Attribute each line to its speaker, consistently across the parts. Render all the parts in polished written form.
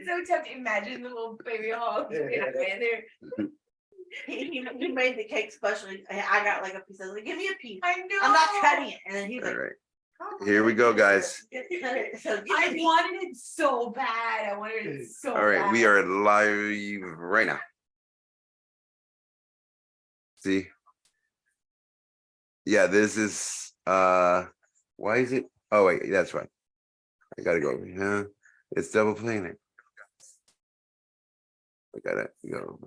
Speaker 1: so tempted. Imagine the little baby hogs in there.
Speaker 2: He made the cake specially. I got like a piece. I was like, give me a piece.
Speaker 1: I know.
Speaker 2: I'm not cutting it. And then he's
Speaker 3: All
Speaker 2: like,
Speaker 3: right.
Speaker 2: oh,
Speaker 3: Here we go, guys.
Speaker 1: I wanted it so bad. I wanted it so bad.
Speaker 3: All right, we are live right now. See? Yeah, this is why is it? Oh wait, that's right. I gotta go over here. It's double playing it. I gotta go.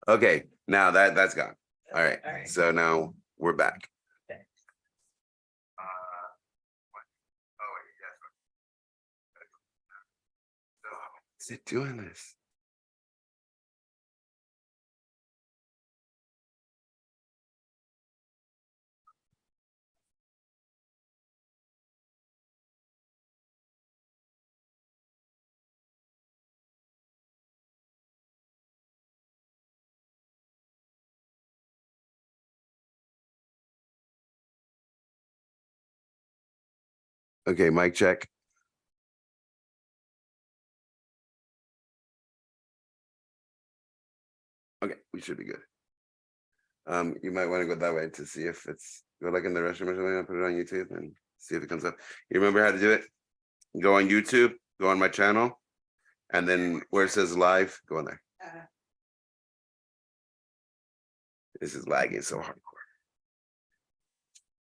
Speaker 3: Okay, now that's gone. All right. So now we're back.
Speaker 1: Okay.
Speaker 3: Is it doing this? Okay, mic check. Okay, we should be good. You might want to go that way to see if it's go like in the restroom or something. I'll put it on YouTube and see if it comes up. You remember how to do it? Go on YouTube, go on my channel, and then where it says live, go on there. This is lagging so hardcore.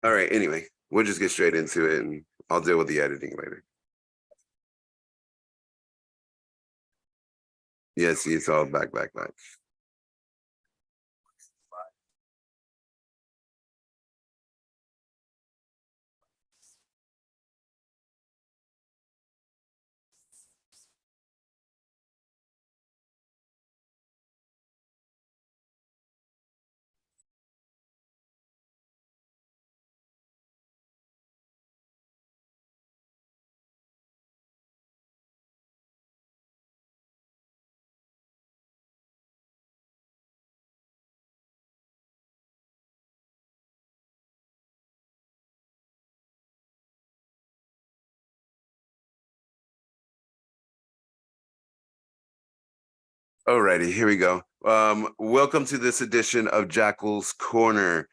Speaker 3: All right, anyway, we'll just get straight into it and I'll deal with the editing later. Yeah, see, it's all back. Alrighty, here we go. Welcome to this edition of Jackals Corner.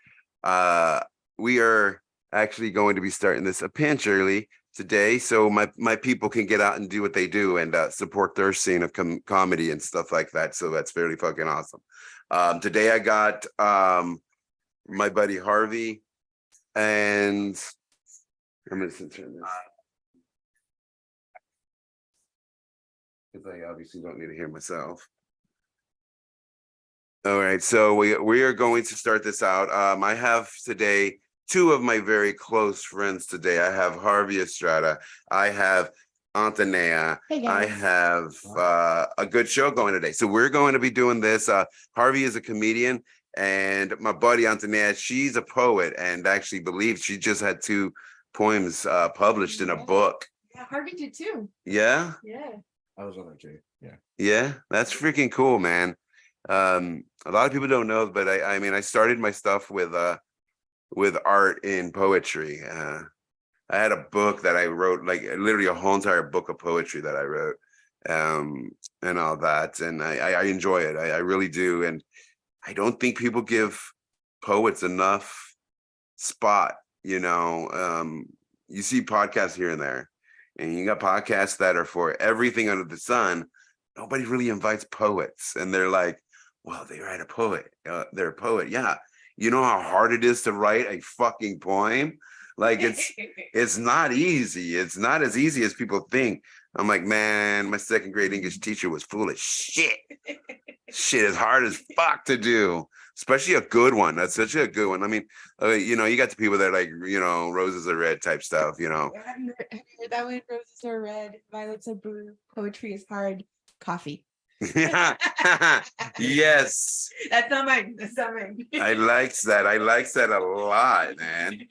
Speaker 3: We are actually going to be starting this a pinch early today, so my people can get out and do what they do and support their scene of comedy and stuff like that. So that's very fucking awesome. Today I got my buddy Harvey, and I'm gonna turn this. Because I obviously don't need to hear myself. All right, so we are going to start this out. I have today two of my very close friends today. I have Harvey Estrada. I have Antonea.
Speaker 1: Hey,
Speaker 3: I have a good show going today. So we're going to be doing this. Harvey is a comedian, and my buddy Antonea, she's a poet, and actually believes she just had 2 poems published in a book.
Speaker 1: Yeah, Harvey did too.
Speaker 3: Yeah?
Speaker 1: Yeah.
Speaker 4: I was on that too. Yeah.
Speaker 3: Yeah, that's freaking cool, man. A lot of people don't know, but I mean, I started my stuff with art in poetry. I had a book that I wrote, like literally a whole entire book of poetry that I wrote, and all that. And I enjoy it. I really do. And I don't think people give poets enough spot, you know. You see podcasts here and there, and you got podcasts that are for everything under the sun. Nobody really invites poets, and they're like, well, they write a poet. They're a poet. Yeah. You know how hard it is to write a fucking poem? Like it's not easy. It's not as easy as people think. I'm like, man, my 2nd grade English teacher was full of shit. Shit is hard as fuck to do, especially a good one. That's such a good one. I mean, you know, you got the people that are like, you know, roses are red type stuff, you know.
Speaker 1: Have you heard that one? Roses are red, violets are blue, poetry is hard, coffee.
Speaker 3: Yes.
Speaker 1: That's not mine. That's not mine.
Speaker 3: I liked that. I liked that a lot, man.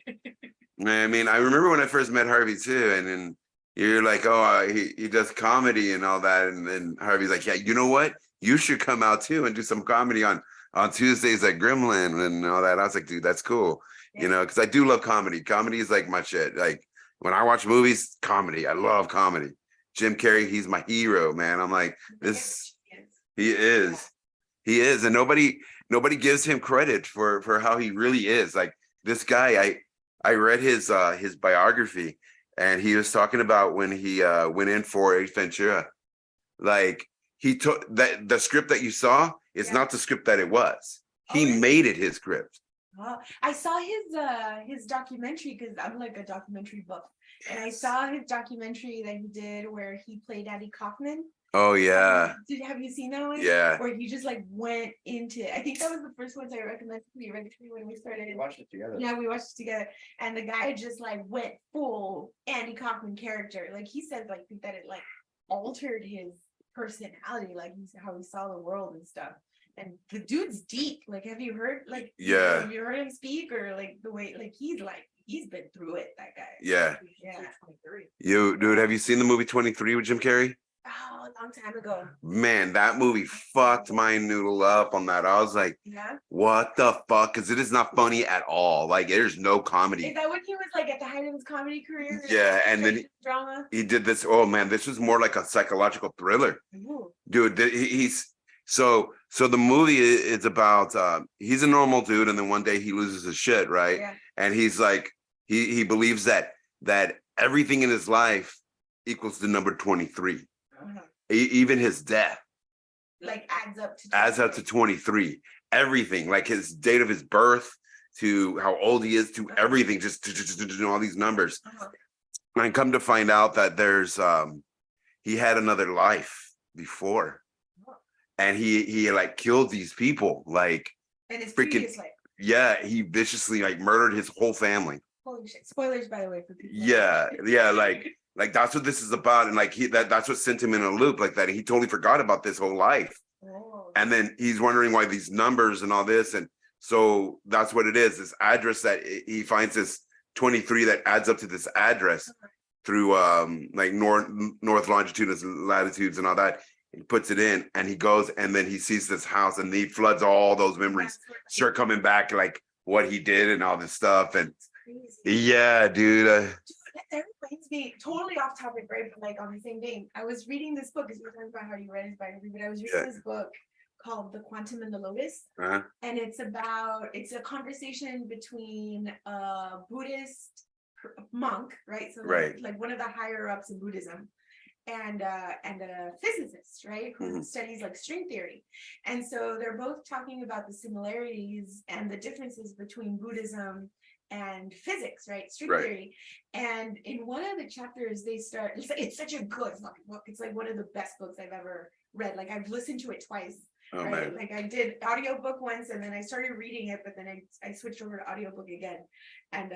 Speaker 3: I mean, I remember when I first met Harvey too, and then you're like, oh, he does comedy and all that, and then Harvey's like, yeah, you know what? You should come out too and do some comedy on Tuesdays at Gremlin and all that. I was like, dude, that's cool. Yeah. You know, because I do love comedy. Comedy is like my shit. Like When I watch movies, comedy. I love comedy. Jim Carrey, he's my hero, man. I'm like, this, he is. He is. And nobody gives him credit for how he really is. Like this guy, I read his biography, and he was talking about when he went in for Ace Ventura. Like he took that the script that you saw is not the script that it was. He made it his script.
Speaker 1: Oh, I saw his documentary because I'm like a documentary buff, and I saw his documentary that he did where he played Andy Kaufman.
Speaker 3: Oh yeah.
Speaker 1: Have you seen that one?
Speaker 3: Yeah.
Speaker 1: Where he just like went into. I think that was the first ones I recommended to you when we started.
Speaker 4: We watched it together.
Speaker 1: Yeah, we watched it together, and the guy just like went full Andy Kaufman character. Like he said, like that it like altered his personality, like how he saw the world and stuff. And the dude's deep. Like, have you heard have you heard him speak, or like the way he's been through it, that guy.
Speaker 3: Yeah.
Speaker 1: Yeah.
Speaker 3: You dude, have you seen the movie 23 with Jim Carrey?
Speaker 1: Oh, a long time ago.
Speaker 3: Man, that movie fucked my noodle up on that. I was like,
Speaker 1: Yeah.
Speaker 3: what the fuck? Because it is not funny at all. Like there's no comedy.
Speaker 1: Is that when he was like at the height of his comedy career?
Speaker 3: Yeah, and then
Speaker 1: drama.
Speaker 3: he did this. Oh man, this was more like a psychological thriller.
Speaker 1: Ooh.
Speaker 3: Dude, he's so the movie is about he's a normal dude, and then one day he loses his shit, right?
Speaker 1: Yeah.
Speaker 3: And he's like he believes that everything in his life equals the number 23.
Speaker 1: Uh-huh.
Speaker 3: Even his death
Speaker 1: Like
Speaker 3: adds up to 23. Everything, like his date of his birth to how old he is to everything, just all these numbers.
Speaker 1: Uh-huh.
Speaker 3: And come to find out that there's he had another life before. And he like killed these people, like
Speaker 1: And his
Speaker 3: freaking
Speaker 1: previous life.
Speaker 3: yeah, he viciously like murdered his whole family.
Speaker 1: Holy shit. Spoilers, by the way, for people.
Speaker 3: Yeah, like that's what this is about. And like that's what sent him in a loop like that. He totally forgot about this whole life.
Speaker 1: Oh.
Speaker 3: And then he's wondering why these numbers and all this. And so that's what it is, this address that he finds this 23 that adds up to this address through like north longitudes and latitudes and all that. He puts it in and he goes, and then he sees this house and he floods all those memories, start coming back, like what he did and all this stuff. And yeah, dude.
Speaker 1: That reminds me, totally off topic, right? But like on the same thing, I was reading this book, because we were talking about how you read his biography, but I was reading this book called The Quantum and the Lotus.
Speaker 3: Uh-huh.
Speaker 1: And it's a conversation between a Buddhist monk, right? So like one of the higher ups in Buddhism, and a physicist, right, who studies like string theory. And so they're both talking about the similarities and the differences between Buddhism and physics, right, string theory. And in one of the chapters they start, it's such a good fucking book. It's like one of the best books I've ever read. Like I've listened to it twice.
Speaker 3: Oh,
Speaker 1: right?
Speaker 3: man.
Speaker 1: Like I did audiobook once, and then I started reading it, but then I switched over to audiobook again. And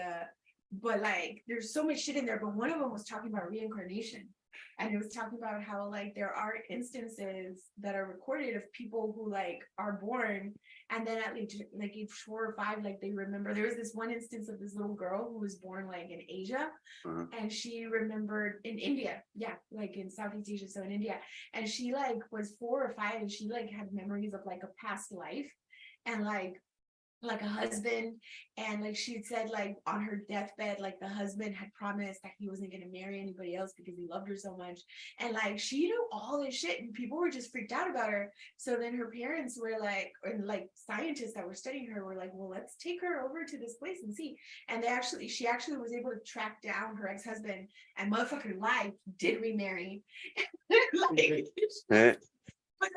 Speaker 1: but like there's so much shit in there, but one of them was talking about reincarnation. And it was talking about how like there are instances that are recorded of people who like are born, and then at least like age 4 or 5, like they remember. There was this one instance of this little girl who was born like in Asia, and she remembered in India, like in Southeast Asia, so in India, and she like was 4 or 5, and she like had memories of like a past life, and like a husband, and like she had said like on her deathbed, like the husband had promised that he wasn't going to marry anybody else because he loved her so much, and like she knew all this shit, and people were just freaked out about her. So then her parents were like, and like scientists that were studying her were like, well, let's take her over to this place and see. And she actually was able to track down her ex-husband, and motherfucker lied, did remarry. But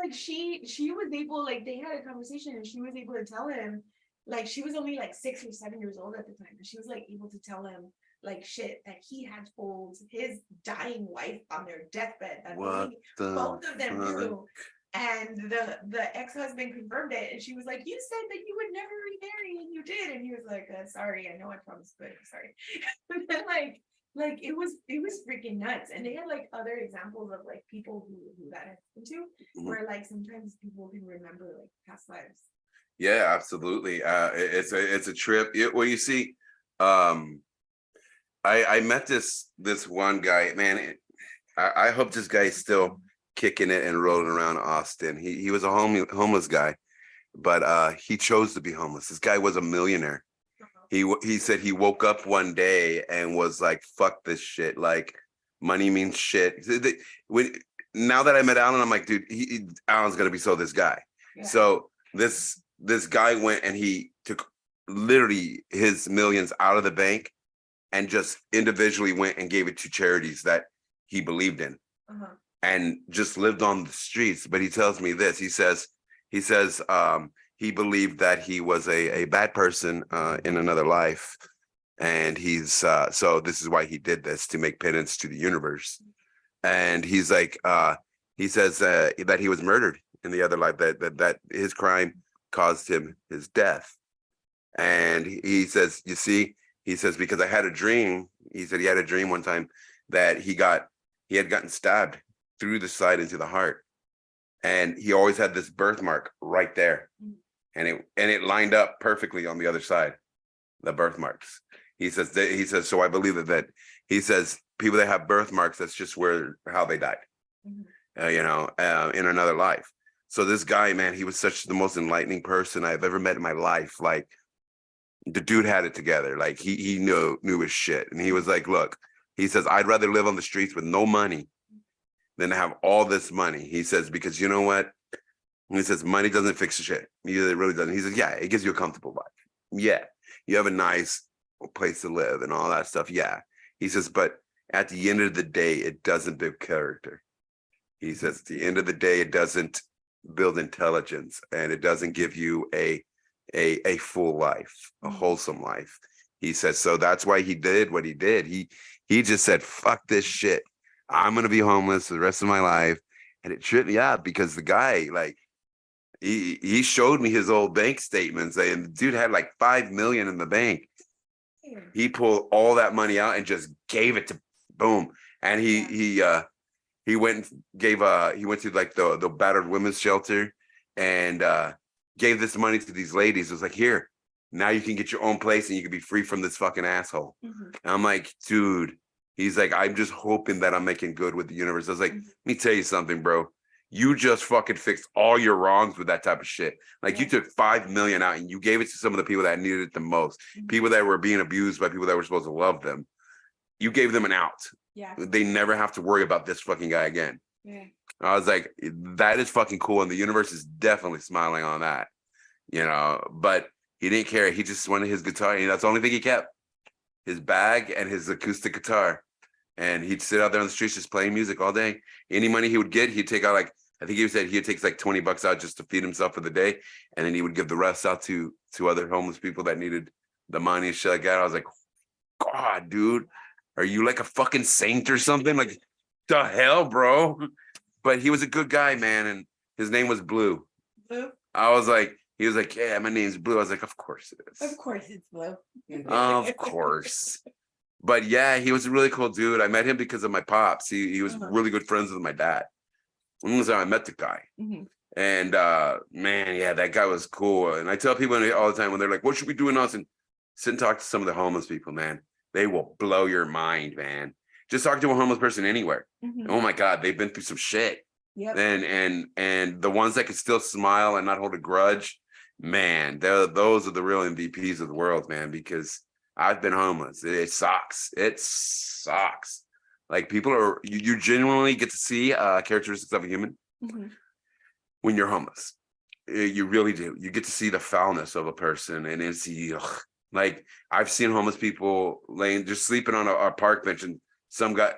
Speaker 1: like she was able, like they had a conversation, and she was able to tell him, like she was only like 6 or 7 years old at the time, and she was like able to tell him like shit that he had told his dying wife on their deathbed, that both of them knew. And the ex-husband confirmed it, and she was like, you said that you would never remarry, and you did. And he was like, sorry, I know I promised, but I'm sorry. And then like it was freaking nuts. And they had like other examples of like people who that happened to, where like sometimes people can remember like past lives.
Speaker 3: Yeah, absolutely. It's a trip. Well, you see, I met this one guy, man. I hope this guy's still kicking it and rolling around Austin. He was a homeless guy, but he chose to be homeless. This guy was a millionaire, He said he woke up one day and was like, "Fuck this shit! Like, money means shit." When now that I met Alan, I'm like, dude, Alan's gonna be this guy.
Speaker 1: Yeah.
Speaker 3: So this guy went and he took literally his millions out of the bank and just individually went and gave it to charities that he believed in, and just lived on the streets. But he tells me this. He says he believed that he was a bad person in another life, and he's so this is why he did this, to make penance to the universe. And he's like he says that he was murdered in the other life, that his crime caused him his death. And he says, you see, he says, because I had a dream. He said he had a dream one time that he had gotten stabbed through the side into the heart, and he always had this birthmark right there, and it lined up perfectly on the other side, the birthmarks. He says so I believe that he says people that have birthmarks, that's just how they died, in another life. So this guy, man, he was the most enlightening person I've ever met in my life. Like, the dude had it together. Like, he knew his shit. And he was like, look, he says, I'd rather live on the streets with no money than to have all this money. He says, because you know what? He says, money doesn't fix shit. It really doesn't. He says, yeah, it gives you a comfortable life. Yeah. You have a nice place to live and all that stuff. Yeah. He says, but at the end of the day, it doesn't build character. He says, at the end of the day, it doesn't build intelligence, and it doesn't give you a full life, a wholesome life. He says, so that's why he did what he did. He just said, fuck this shit. I'm going to be homeless for the rest of my life. And it tripped me out because the guy, like, he showed me his old bank statements, and the dude had like 5 million in the bank. He pulled all that money out and just gave it to boom. And he went to like the battered women's shelter, and gave this money to these ladies. It was like, here, now you can get your own place and you can be free from this fucking asshole. And I'm like, dude, he's like, I'm just hoping that I'm making good with the universe. I was like, let me tell you something, bro. You just fucking fixed all your wrongs with that type of shit. Like, you took 5 million out and you gave it to some of the people that needed it the most. People that were being abused by people that were supposed to love them. You gave them an out.
Speaker 1: Yeah.
Speaker 3: They never have to worry about this fucking guy again.
Speaker 1: Yeah.
Speaker 3: I was like, that is fucking cool. And the universe is definitely smiling on that, but he didn't care. He just wanted his guitar. And that's the only thing he kept, his bag and his acoustic guitar. And he'd sit out there on the streets just playing music all day. Any money he would get, he'd take out I think he said he'd take like $20 out just to feed himself for the day. And then he would give the rest out to other homeless people that needed the money and shit like that. I was like, God, dude, are you like a fucking saint or something? Like, the hell, bro? But he was a good guy, man. And his name was Blue.
Speaker 1: Blue?
Speaker 3: He was like, yeah, my name's Blue. I was like, of course it is.
Speaker 1: Of course it's Blue.
Speaker 3: Of course. But yeah, he was a really cool dude. I met him because of my pops. He was really good friends with my dad. And that's how I met the guy. And man, yeah, that guy was cool. And I tell people all the time when they're like, what should we do in Austin? Sit and talk to some of the homeless people, man. They will blow your mind, man. Just talk to a homeless person anywhere. Oh my God, they've been through some shit.
Speaker 1: Yep.
Speaker 3: And the ones that can still smile and not hold a grudge, man, those are the real MVPs of the world, man, because I've been homeless. It sucks. It sucks. Like, people you genuinely get to see characteristics of a human when you're homeless. You really do. You get to see the foulness of a person, and then see, like, I've seen homeless people just sleeping on a park bench, and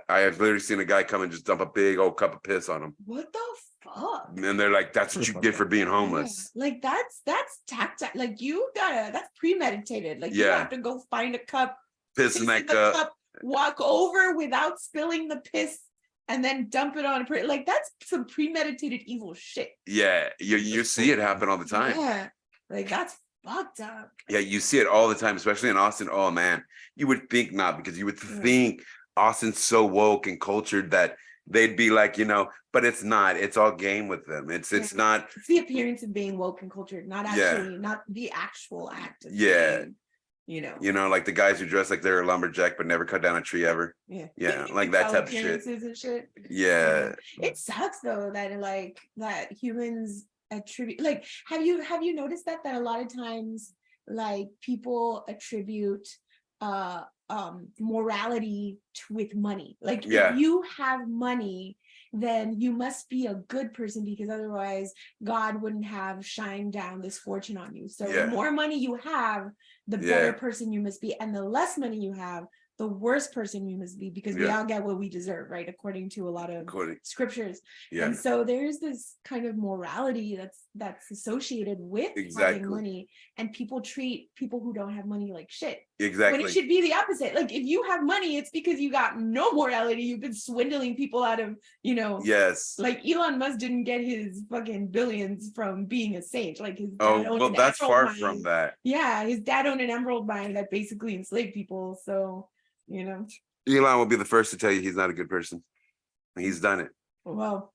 Speaker 3: I have literally seen a guy come and just dump a big old cup of piss on them.
Speaker 1: What the fuck?
Speaker 3: And they're like, that's what you get for being homeless.
Speaker 1: Yeah. Like, that's tactile. Like, that's premeditated. Like, you have to go find a cup,
Speaker 3: piss in that cup,
Speaker 1: walk over without spilling the piss, and then dump it on a person. Like, that's some premeditated evil shit.
Speaker 3: Yeah, you see it happen all the time.
Speaker 1: Yeah, like, that's fucked up.
Speaker 3: Yeah, you see it all the time, especially in Austin. Oh man, you would think not, because you would think Austin's so woke and cultured that they'd be like, but it's not. It's all game with them. It's not.
Speaker 1: It's the appearance of being woke and cultured, not actually, not the actual act of being,
Speaker 3: like the guys who dress like they're a lumberjack but never cut down a tree ever. Yeah, like that type of shit.
Speaker 1: And shit.
Speaker 3: Yeah.
Speaker 1: It sucks though that humans attribute, like, have you noticed that a lot of times like people attribute morality with money. Like
Speaker 3: Yeah.
Speaker 1: if you have money, then you must be a good person, because otherwise God wouldn't have shined down this fortune on you. So
Speaker 3: Yeah.
Speaker 1: the more money you have, the better person you must be, and the less money you have, the worst person you must be, because we all get what we deserve, right? According to a lot of scriptures. And so there's this kind of morality that's associated with having money, and people treat people who don't have money like shit.
Speaker 3: Exactly.
Speaker 1: When it should be the opposite. Like if you have money, it's because you got no morality. You've been swindling people out of,
Speaker 3: Yes.
Speaker 1: Like Elon Musk didn't get his fucking billions from being a sage. Like his dad owned
Speaker 3: well,
Speaker 1: an
Speaker 3: that's
Speaker 1: emerald
Speaker 3: far
Speaker 1: mine.
Speaker 3: from that.
Speaker 1: Yeah, his dad owned an emerald mine that basically enslaved people. So,
Speaker 3: Elon will be the first to tell you he's not a good person. He's done it.
Speaker 1: Well,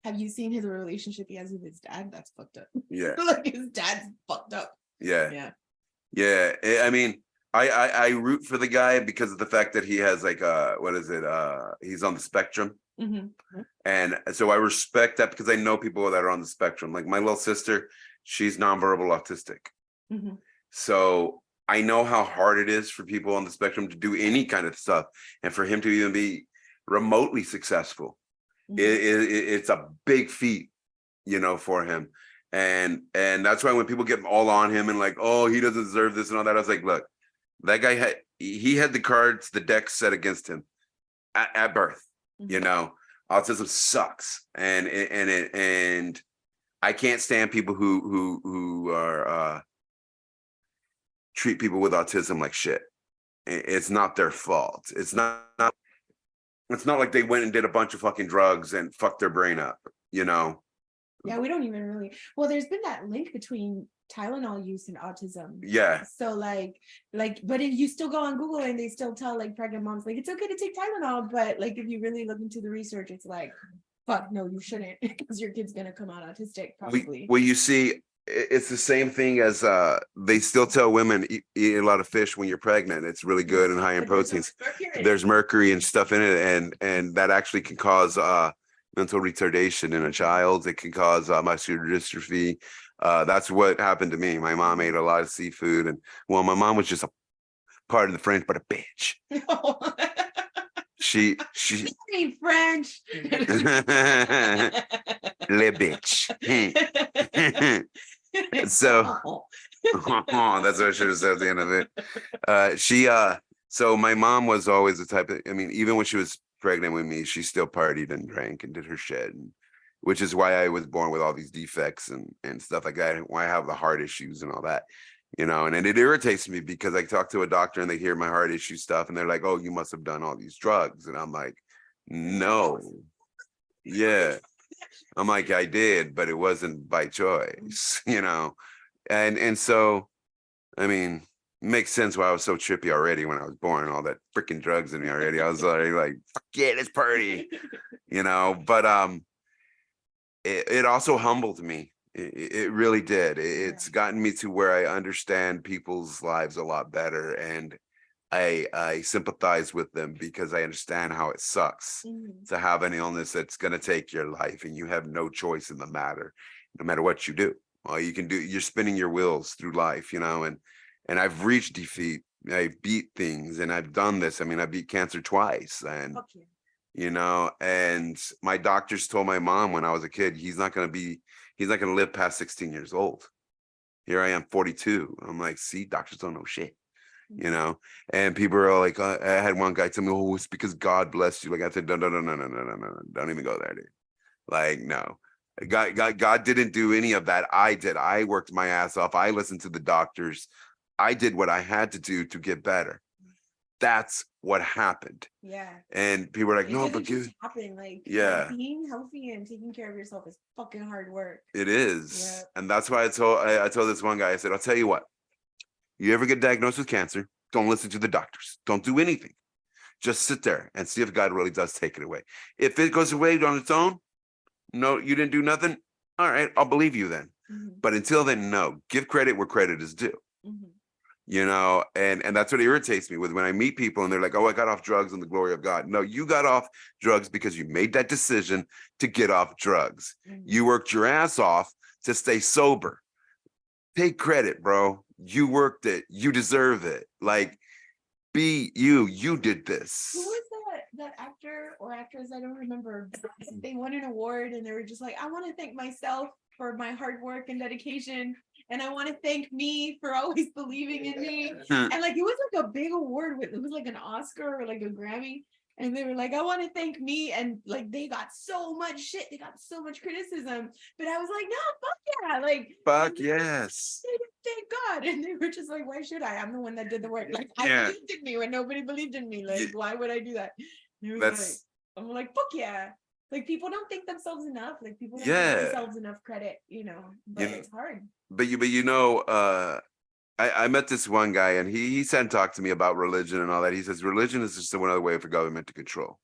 Speaker 1: have you seen his relationship he has with his dad? That's fucked up.
Speaker 3: Yeah.
Speaker 1: Like his dad's fucked up.
Speaker 3: Yeah. I mean, I root for the guy because of the fact that he has like he's on the spectrum.
Speaker 1: Mm-hmm.
Speaker 3: And so I respect that, because I know people that are on the spectrum. Like my little sister, she's nonverbal autistic.
Speaker 1: Mm-hmm.
Speaker 3: So I know how hard it is for people on the spectrum to do any kind of stuff, and for him to even be remotely successful, it's a big feat, for him. And that's why when people get all on him and like, oh, he doesn't deserve this and all that, I was like, look, that guy had the deck set against him at birth. Autism sucks, and I can't stand people who are treat people with autism like shit. It's not their fault. It's not like they went and did a bunch of fucking drugs and fucked their brain up,
Speaker 1: Yeah, we don't even really. Well, there's been that link between Tylenol use and autism.
Speaker 3: Yeah.
Speaker 1: So but if you still go on Google and they still tell like pregnant moms, like, it's okay to take Tylenol, but like if you really look into the research, it's like, fuck no, you shouldn't, because your kid's gonna come out autistic probably.
Speaker 3: Well, you see, it's the same thing as they still tell women eat a lot of fish when you're pregnant. It's really good and high in proteins. There's mercury and stuff in it, and that actually can cause mental retardation in a child. It can cause muscular dystrophy. That's what happened to me. My mom ate a lot of seafood, and well, my mom was just a part of the French, but a bitch. She
Speaker 1: ain't French.
Speaker 3: Le bitch. So that's what I should have said at the end of it. So my mom was always the type of, I mean, even when she was pregnant with me, she still partied and drank and did her shit, which is why I was born with all these defects and stuff like that, why I have the heart issues and all that, and it irritates me because I talk to a doctor and they hear my heart issue stuff and they're like, oh, you must have done all these drugs. And I'm like, no. Yeah. I'm like, I did, but it wasn't by choice, and so, I mean, makes sense why I was so trippy already when I was born, all that freaking drugs in me already. I was already like, fuck yeah, let's party, but it also humbled me. It really did. It's gotten me to where I understand people's lives a lot better, and I sympathize with them because I understand how it sucks to have an illness that's going to take your life and you have no choice in the matter, no matter what you do. All you can do, you're spinning your wheels through life, and I've reached defeat. I beat things, and I've done this. I mean, I beat cancer twice, and and my doctors told my mom when I was a kid, he's not going to live past 16 years old. Here I am, 42. I'm like, see, doctors don't know shit. And people are like, I had one guy tell me, oh, it's because God blessed you. Like I said, no, don't even go there, dude. Like, no, God didn't do any of that. I did. I worked my ass off. I listened to the doctors. I did what I had to do to get better. That's what happened.
Speaker 1: Yeah.
Speaker 3: And people are like, no, but
Speaker 1: just happen. Like, being healthy and taking care of yourself is fucking hard work.
Speaker 3: It is. Yeah. And that's why I told this one guy, I said, I'll tell you what. You ever get diagnosed with cancer, don't listen to the doctors. Don't do anything. Just sit there and see if God really does take it away. If it goes away on its own, no, you didn't do nothing. All right, I'll believe you then. But until then, no. Give credit where credit is due. And that's what irritates me with when I meet people and they're like, oh, I got off drugs in the glory of God. No, you got off drugs because you made that decision to get off drugs. You worked your ass off to stay sober. Take credit, bro. You worked it. You deserve it. Like, be you. You did this.
Speaker 1: Who was that actor or actress? I don't remember. They won an award and they were just like, I want to thank myself for my hard work and dedication. And I want to thank me for always believing in me.
Speaker 3: Hmm.
Speaker 1: And like it was like a big award with it was like an Oscar or like a Grammy. And they were like, I want to thank me. And like they got so much shit, they got so much criticism. But I was like, no, fuck yeah. Like
Speaker 3: Fuck yes.
Speaker 1: thank God. And they were just like, why should I? I'm the one that did the work. Like I
Speaker 3: Yeah.
Speaker 1: believed in me when nobody believed in me. Like,
Speaker 3: Yeah.
Speaker 1: why would I do that? And it was
Speaker 3: That's
Speaker 1: like, I'm like, fuck yeah. Like people don't think themselves enough. Like people don't
Speaker 3: Yeah.
Speaker 1: give themselves enough credit, but
Speaker 3: Yeah.
Speaker 1: it's hard.
Speaker 3: but you know, I met this one guy and he sat and talked to me about religion and all that. He says religion is just another way for government to control.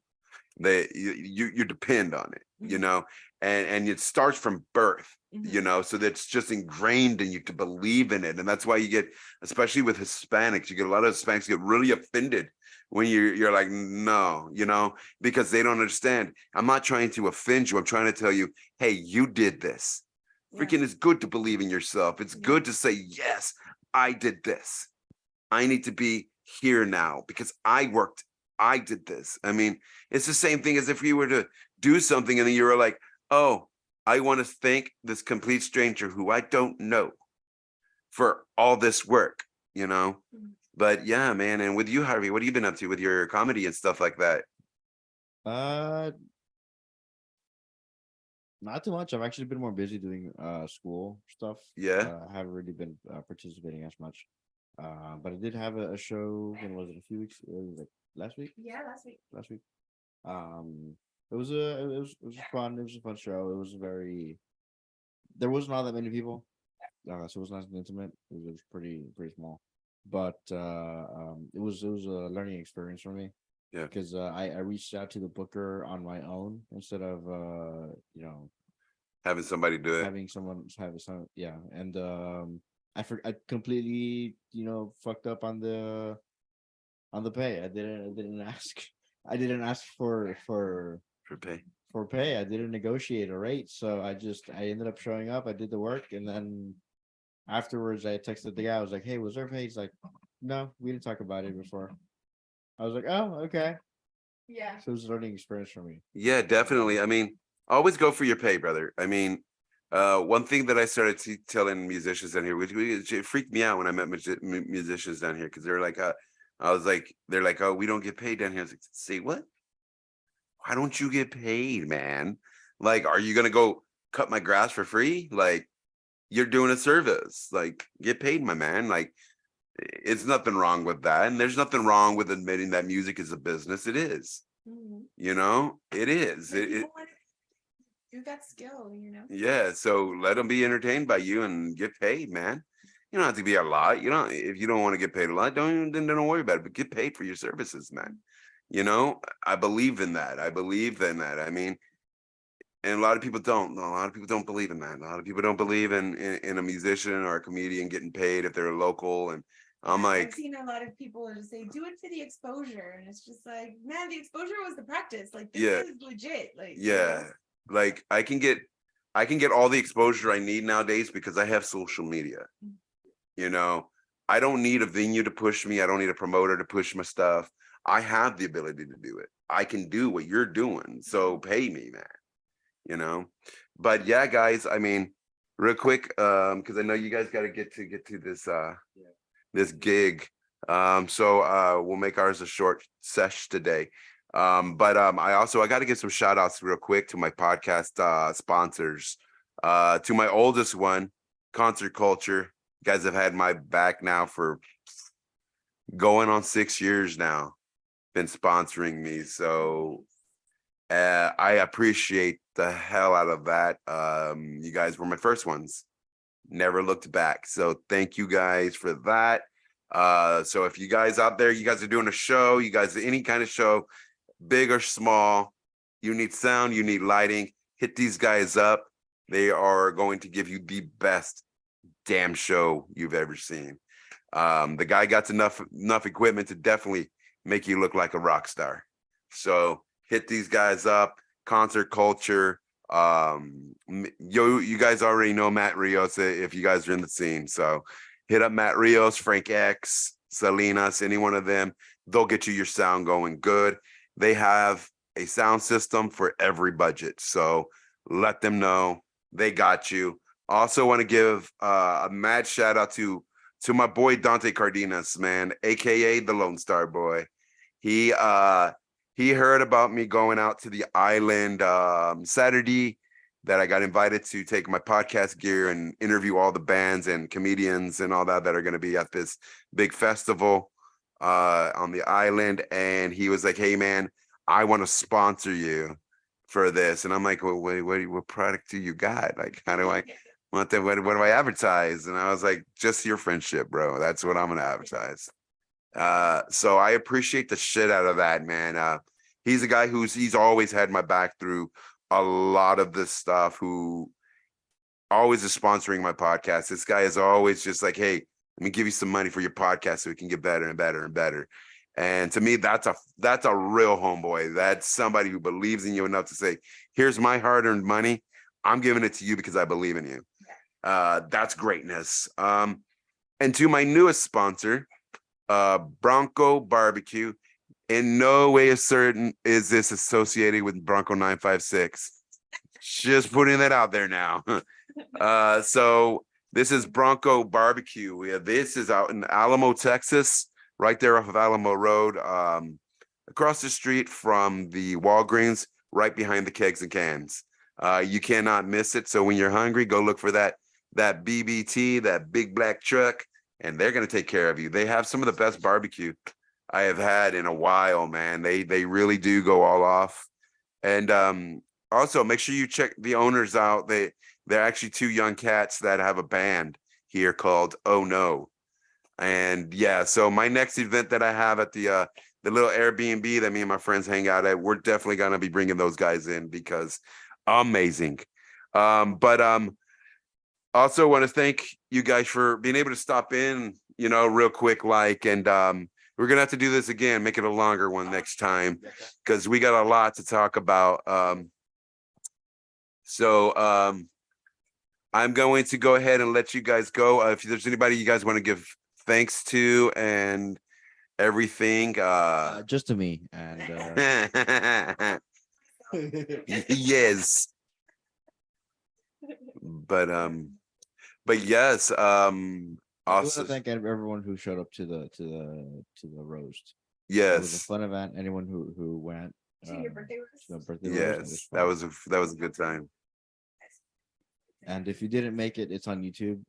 Speaker 3: You depend on it, you
Speaker 1: Mhm.
Speaker 3: know, and it starts from birth,
Speaker 1: Mhm.
Speaker 3: you know, so that's just ingrained in you to believe in it. And that's why you get, especially with Hispanics, you get a lot of Hispanics get really offended when you're like, no, you know, because they don't understand. I'm not trying to offend you. I'm trying to tell you, hey, you did this.
Speaker 1: Yeah.
Speaker 3: Freaking, it's good to believe in yourself. It's
Speaker 1: Yeah.
Speaker 3: good to say, yes, I did this. I need to be here now because I worked. I did this. I mean, it's the same thing as if you were to do something and then you were like, oh, I want to thank this complete stranger who I don't know for all this work, you know?
Speaker 1: Mhm.
Speaker 3: But yeah, man. And with you, Harvey, what have you been up to with your comedy and stuff like that?
Speaker 4: Uh, not too much. I've actually been more busy doing school stuff.
Speaker 3: Yeah.
Speaker 4: I haven't really been participating as much. But I did have a show. When was it? A few weeks? It was like last week.
Speaker 1: Yeah, last week.
Speaker 4: Last week. It was fun. It was a fun show. It was very. There wasn't all that many people, so it was nice and intimate. It was pretty small, but it was a learning experience for me.
Speaker 3: Yeah.
Speaker 4: Because I reached out to the booker on my own instead of
Speaker 3: Having somebody do it.
Speaker 4: having someone have some, yeah. And I completely fucked up on the pay. I didn't ask. I didn't ask for
Speaker 3: For pay.
Speaker 4: pay. I didn't negotiate a rate, so I ended up showing up. I did the work, and then afterwards I texted the guy. I was like, hey, was there pay? He's like, no, we didn't talk about it before. I was like, oh, okay.
Speaker 1: Yeah.
Speaker 4: So it was a learning experience for me.
Speaker 3: Yeah, definitely. I mean, always go for your pay, brother. I mean, one thing that I started telling musicians down here, which it freaked me out when I met musicians down here, because they're like, they're like, oh, we don't get paid down here. I was like, say what? Why don't you get paid, man? Like, are you gonna go cut my grass for free? Like, you're doing a service. Like, get paid, my man. Like, it's nothing wrong with that, and there's nothing wrong with admitting that music is a business. It is.
Speaker 1: Mhm.
Speaker 3: You know, it is.
Speaker 1: But
Speaker 3: It,
Speaker 1: people want to do that skill.
Speaker 3: yeah. So let them be entertained by you and get paid, man. You don't have to be a lot. You don't. If you don't want to get paid a lot, then don't worry about it. But get paid for your services, man. You know, I believe in that. I believe in that. I mean, and a lot of people don't. A lot of people don't believe in that. A lot of people don't believe in a musician or a comedian getting paid if they're local. And I'm
Speaker 1: Yeah,
Speaker 3: like,
Speaker 1: I've seen a lot of people just say, do it for the exposure. And it's just like, man, the exposure was the practice. Like, this
Speaker 3: Yeah.
Speaker 1: is legit. Like,
Speaker 3: yeah, like I can get all the exposure I need nowadays because I have social media. You know, I don't need a venue to push me. I don't need a promoter to push my stuff. I have the ability to do it. I can do what you're doing. So pay me, man. You know, but yeah, guys, I mean, real quick, because I know you guys got to get to this gig. So we'll make ours a short sesh today. But I got to give some shout outs real quick to my podcast sponsors. To my oldest one, Concert Culture. You guys have had my back now for going on 6 years now, been sponsoring me. So I appreciate the hell out of that. You guys were my first ones. Never looked back. So thank you guys for that. So if you guys out there, you guys are doing a show, you guys, any kind of show, big or small, you need sound, you need lighting, hit these guys up. They are going to give you the best damn show you've ever seen. The guy got enough equipment to definitely make you look like a rock star. So hit these guys up. Concert Culture. You guys already know Matt Rios if you guys are in the scene. So hit up Matt Rios, Frank X, Salinas, any one of them. They'll get you your sound going good. They have a sound system for every budget. So let them know they got you. Also want to give a mad shout out to my boy Dante Cardenas, man, aka the Lone Star Boy. He heard about me going out to the island Saturday, that I got invited to take my podcast gear and interview all the bands and comedians and all that are going to be at this big festival on the island. And he was like, "Hey man, I want to sponsor you for this." And I'm like, "Well, wait, what product do you got? Like, how do I want that? What do I advertise?" And I was like, "Just your friendship, bro. That's what I'm going to advertise." So I appreciate the shit out of that, man. He's a guy he's always had my back through a lot of this stuff, who always is sponsoring my podcast. This guy is always just like, "Hey, let me give you some money for your podcast so we can get better and better and better." And to me, that's a real homeboy. That's somebody who believes in you enough to say, "Here's my hard-earned money. I'm giving it to you because I believe in you." That's greatness. And to my newest sponsor, Bronco Barbecue. In no way is certain is this associated with Bronco 956. Just putting that out there now. So this is Bronco Barbecue. This is out in Alamo, Texas, right there off of Alamo Road, across the street from the Walgreens, right behind the Kegs and Cans. You cannot miss it. So when you're hungry, go look for that BBT, that big black truck, and they're going to take care of you. They have some of the best barbecue I have had in a while, man. They really do go all off. And also make sure you check the owners out. They're actually two young cats that have a band here called Oh No. And yeah, so my next event that I have at the little Airbnb that me and my friends hang out at, we're definitely going to be bringing those guys in because amazing. But also want to thank you guys for being able to stop in, real quick, and we're gonna have to do this again, make it a longer one next time, because we got a lot to talk about. So I'm going to go ahead and let you guys go. If there's anybody you guys want to give thanks to and everything,
Speaker 4: Just to me and
Speaker 3: yes. But yes,
Speaker 4: I want
Speaker 3: also
Speaker 4: to thank everyone who showed up to the roast. It was a
Speaker 3: yes,
Speaker 4: fun event. Anyone who went
Speaker 1: To your birthday roast?
Speaker 4: to the birthday roast,
Speaker 3: yes,
Speaker 4: fun.
Speaker 3: that was a good time.
Speaker 4: And if you didn't make it, it's on YouTube.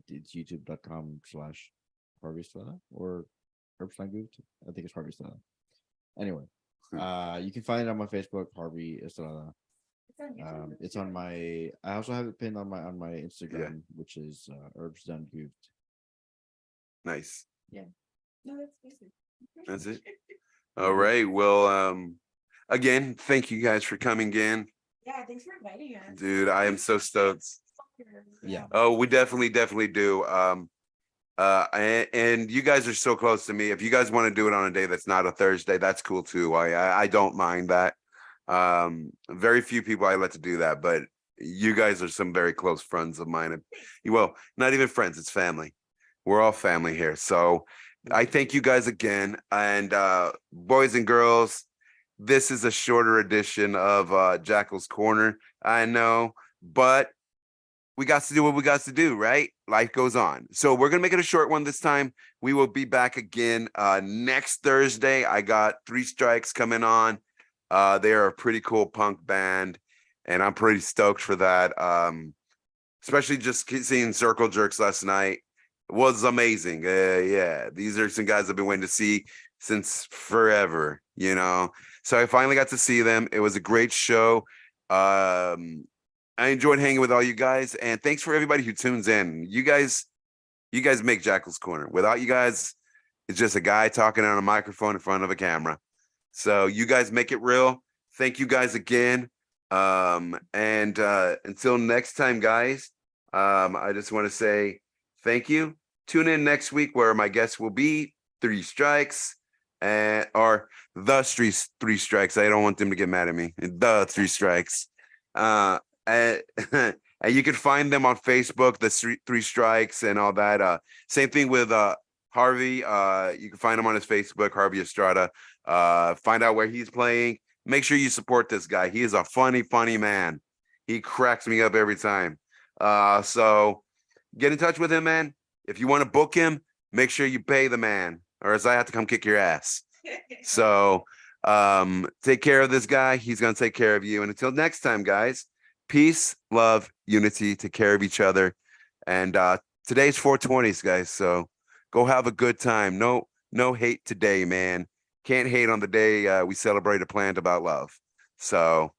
Speaker 4: It's youtube.com/Harvey Estrada or Herbsteingut. I think it's Harvey Estrada. Anyway, you can find it on my Facebook, Harvey Estrada.
Speaker 1: It's on YouTube.
Speaker 4: It's on my. I also have it pinned on my Instagram, which is Herbs Done Goofed.
Speaker 3: Nice.
Speaker 1: No, that's basic.
Speaker 3: That's it. All right. Well, again, thank you guys for coming in.
Speaker 1: Yeah, thanks for inviting us.
Speaker 3: Dude, I am so stoked.
Speaker 4: Yeah.
Speaker 3: Oh, we definitely do. And you guys are so close to me. If you guys want to do it on a day that's not a Thursday, that's cool too. I don't mind that. Very few people I let to do that, but you guys are some very close friends of mine. And well, not even friends, it's family. We're all family here. So I thank you guys again. And boys and girls, this is a shorter edition of Jackals Corner. I know, but we got to do what we got to do, right? Life goes on. So we're gonna make it a short one this time. We will be back again next Thursday. I got Three Strikes coming on. They are a pretty cool punk band, and I'm pretty stoked for that. Especially just seeing Circle Jerks last night was amazing. Yeah, these are some guys I've been waiting to see since forever, So I finally got to see them. It was a great show. I enjoyed hanging with all you guys, and thanks for everybody who tunes in. You guys make Jackals Corner. Without you guys, it's just a guy talking on a microphone in front of a camera. So you guys make it real. Thank you guys again. And until next time, guys, I just want to say thank you. Tune in next week where my guest will be Three Strikes or the Three Strikes. I don't want them to get mad at me. The Three Strikes. And And you can find them on Facebook, the Three Strikes and all that. Same thing with Harvey. You can find him on his Facebook, Harvey Estrada. Find out where he's playing. Make sure you support this guy. He is a funny, funny man. He cracks me up every time. So get in touch with him, man. If you want to book him, make sure you pay the man, or else I have to come kick your ass. So take care of this guy. He's gonna take care of you. And until next time, guys, peace, love, unity, take care of each other. And today's 420s, guys. So go have a good time. No hate today, man. Can't hate on the day we celebrate a plant about love. So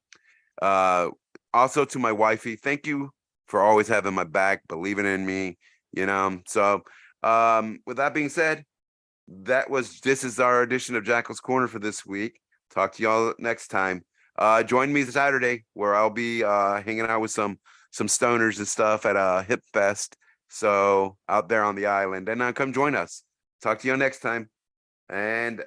Speaker 3: also to my wifey, thank you for always having my back, believing in me, you know. So with that being said, this is our edition of Jackals Corner for this week. Talk to y'all next time. Join me Saturday where I'll be hanging out with some stoners and stuff at a hip fest. So out there on the island, and come join us. Talk to you next time, and